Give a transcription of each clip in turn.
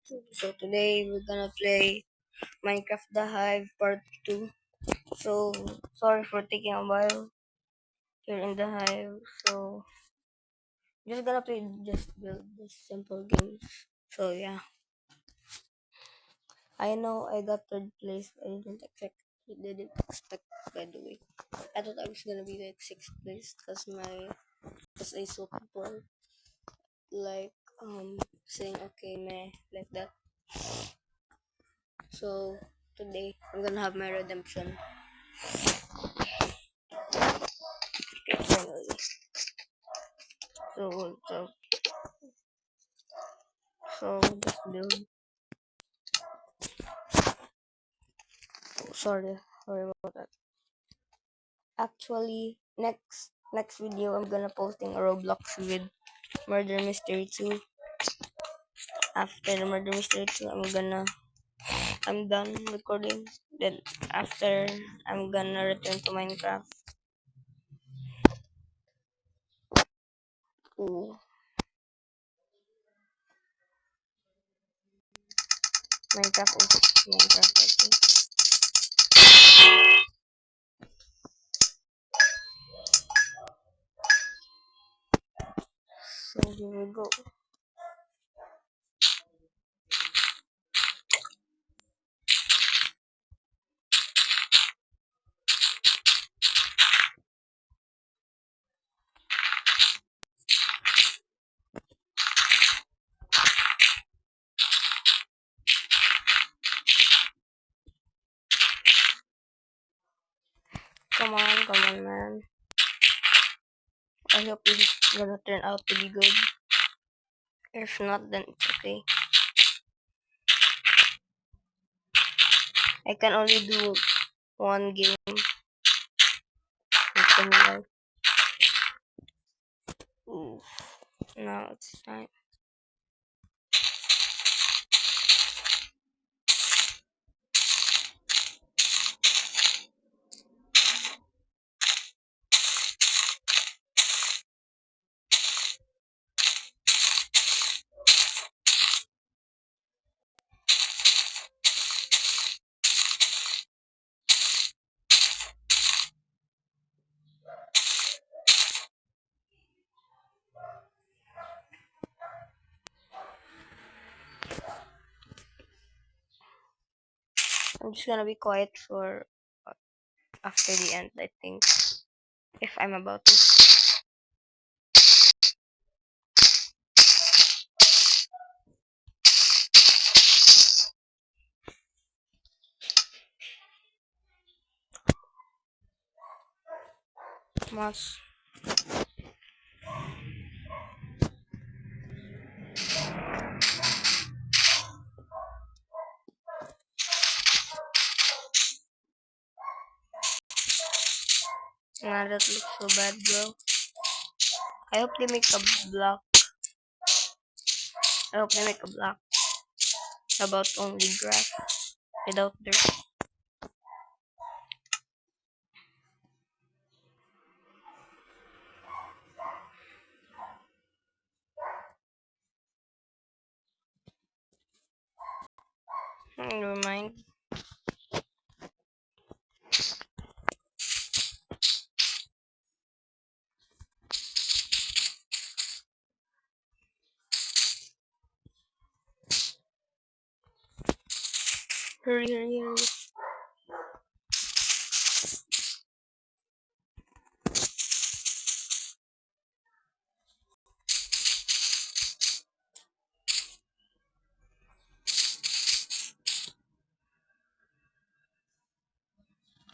So today we're gonna play Minecraft The Hive Part 2. So sorry for taking a while here in the Hive. So just gonna play just build this simple games. So yeah, I know I got third place. I didn't expect by the way. I thought I was gonna be like sixth place because I saw people like saying okay meh like that. So today I'm gonna have my redemption. Okay, finally. So just build. Sorry, sorry about that. Actually, next video I'm gonna posting a Roblox with Murder Mystery 2. After the Murder Mystery 2, I'm done recording. Then after I'm gonna return to Minecraft. Ooh, Minecraft I think. So here we go. Come on, man. I hope this is gonna turn out to be good. If not, then it's okay. I can only do one game. Ooh, now it's time. I'm just gonna be quiet for after the end, I think. If I'm about to. Mas. Nah, that looks so bad, bro. I hope they make a block. I hope they make a block about only grass without dirt. Never mind. Hurry, hurry, hurry.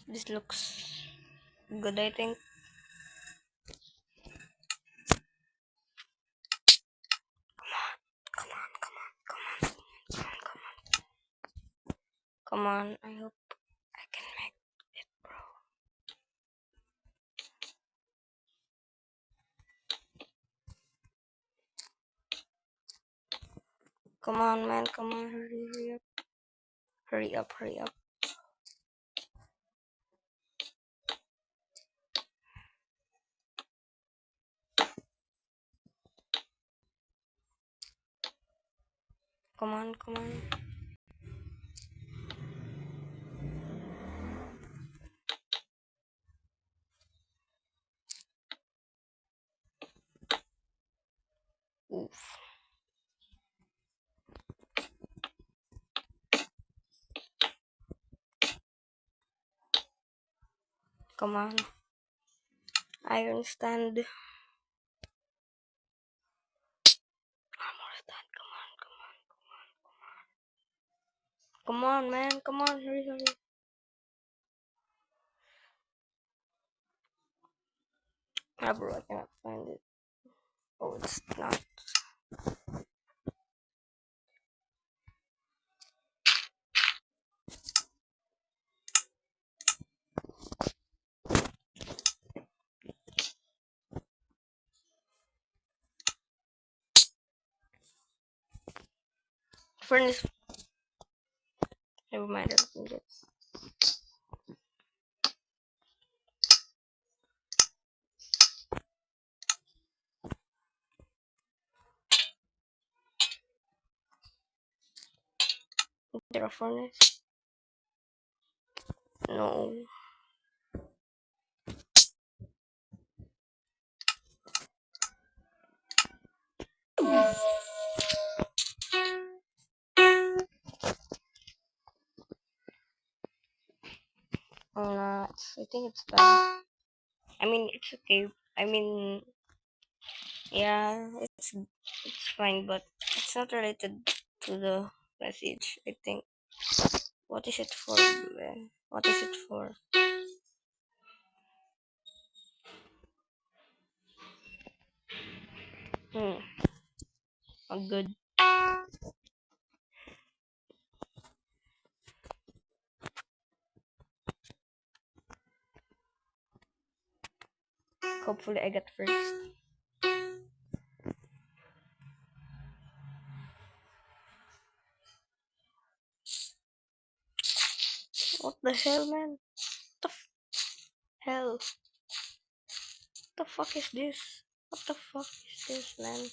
This looks good, I think. Come on, come on, come on, come on, come on. Come on, I hope I can make it, bro. Come on, man, come on, hurry, hurry up. Hurry up, hurry up. Come on, come on. Oof. Come on. Iron stand. Armor stand. Come on, come on, come on, come on. Come on, man. Come on, hurry, hurry. Ah, bro, I cannot find it. Oh, it's not. Furnace. Never mind. I think it's. Is there a furnace? No. I think it's bad. I mean, it's okay. I mean, yeah, it's fine, but it's not related to the message. I think. What is it for? Man? What is it for? Hmm. Oh, good. Hopefully, I get first. What the hell, man? What the hell? What the fuck is this? What the fuck is this, man?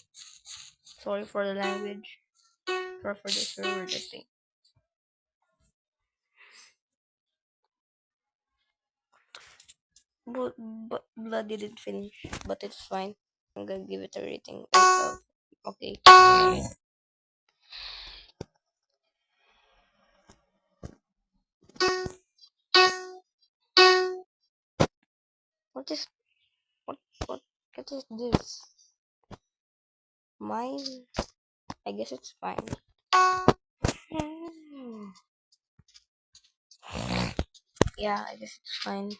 Sorry for the language. Sorry for the server, I think. But blood didn't finish, but it's fine. I'm gonna give it a rating of okay. What is what what what is this? Mine? I guess it's fine. Hmm. Yeah, I guess it's fine.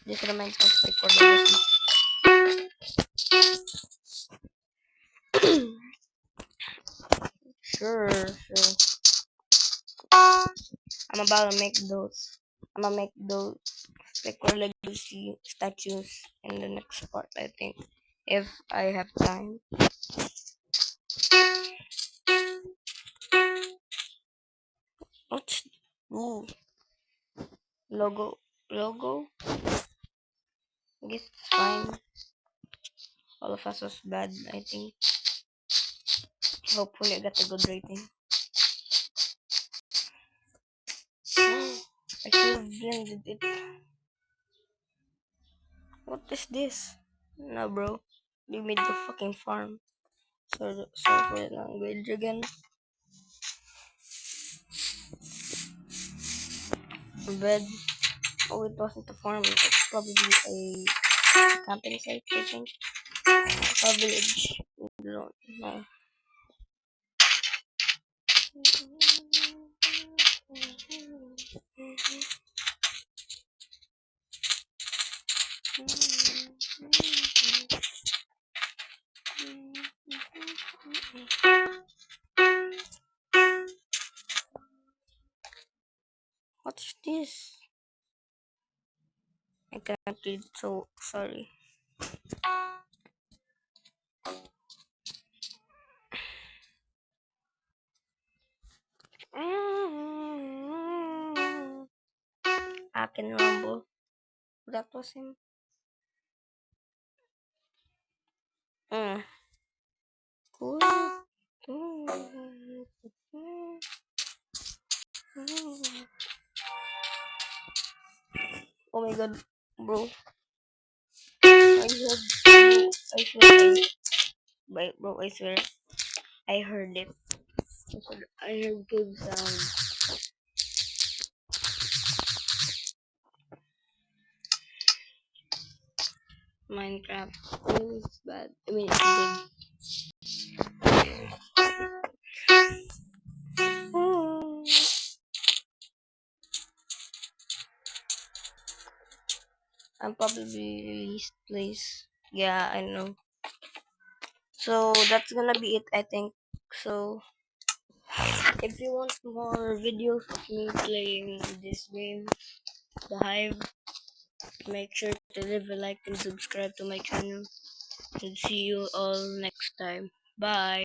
This reminds me of recording. Sure, sure. I'm about to make those. I'm gonna make those record legacy statues in the next part, I think, if I have time. What's ooh logo logo? I guess it's fine. All of us was bad, I think. Hopefully I got a good rating. I should have blended it. What is this? No, bro. You made the fucking farm. Sorry for the language again. Bed. Oh, it wasn't a farm. It's probably a camping site, I think. A village. No, no. What's this? I can't read, so sorry. Akin Rumble. That was him. Mm. Cool. Oh my god, bro. I heard, bro, I swear, bro, I swear, I heard it. I heard good sound. Minecraft is bad. I mean, it's good. I'm probably released place. Yeah, I know. So that's gonna be it, I think. So if you want more videos of me playing this game, The Hive, make sure to leave a like and subscribe to my channel. And see you all next time. Bye.